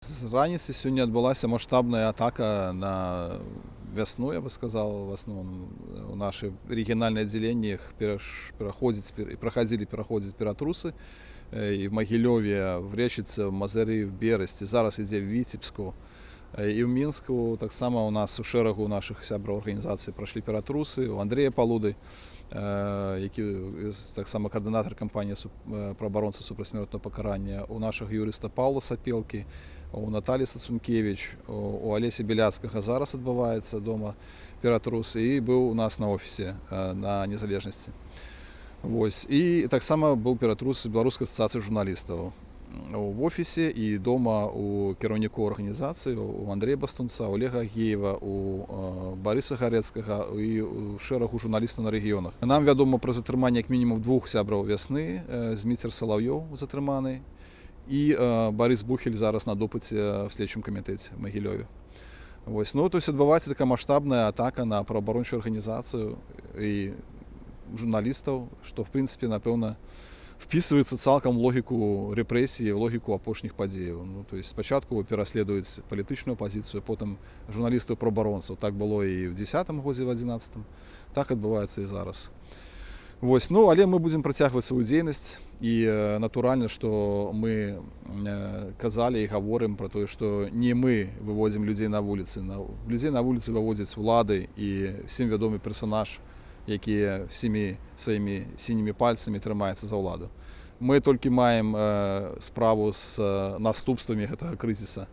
З раніцы сёння адбылася маштабная атака на вясну, я бы сказал, в основном у наших региональных отделениях пераходзілі ператрусы і в Магілёве, в Рэчыцы, в Мазыры, в Берасці, зараз ідзе в Віцебску. І ў Мінску таксама у нас у шэрагу нашых сябраў арганізацыі прайшлі ператрусы, у Андрэя Палуды, які таксама каардынатар кампаніі праабаронцы супрацьсмяротнага пакарання, у нашага юрыста Паўла Сапелкі, у Наталі Сацункевіч, у Алеся Беляцкага зараз адбываецца дома ператрус і быў у нас на офісе на Незалежнасці. Вось. І таксама быў ператрус беларускай асацыяцыі журналістаў в офісе і дома у кіраўнікоў арганізацыі, у Андрэя Бастунца, у Олега Агеева, у Барыса Гарэцкага і у шэрагу журналістаў на рэгіёнах. Нам вядома пра затрыманне як мінімум 2 сябраў вясны, Зміцер Салаўёў затрыманы і Барыс Бухель зараз на допыце в следчым камітэце в Магілёве. Вось. Ну, то есть адбываецца такая маштабная атака на праваабарончую арганізацыю і журналістаў, што в прынцыпе, напэўна, вписывается цалкам в логіку рэпрэсіі, в логіку апошніх падзеяў. Ну, то есть спачатку пераследуюць палітычную апазіцыю, потым журналістаў праабаронцаў. Так было і в 10-м годзе, в 11-м. Так адбываецца і зараз. Вось. Ну, але мы будзем працягваць сваю дзейнасць і натуральна, што мы казалі і гаворым пра тое, што не мы выводзім людзей на вуліцы. Людзей на вуліцы выводзяць улады і всім вядомы персанаж, які всімі сваімі сінімі пальцамі трымаецца за ўладу. Мы толькі маем справу з наступствамі гэтага крызіса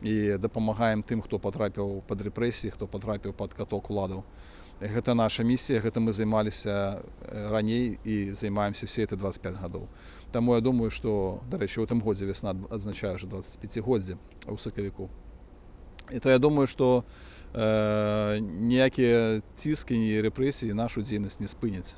і дапамагаем тым, хто патрапіў пад рэпрэсіі, хто патрапіў пад каток уладаў. Гэта наша місія, гэта мы займаліся раней і займаемся все эти 25 гадоў. Таму я думаю, што, дарэчы, у гэтым годзе вясна адзначае ўжо 25годдзе ў сакавіку. І то я думаю, што ніякія ціскі, ні рэпрэсіі нашу дзейнасць не спыняць.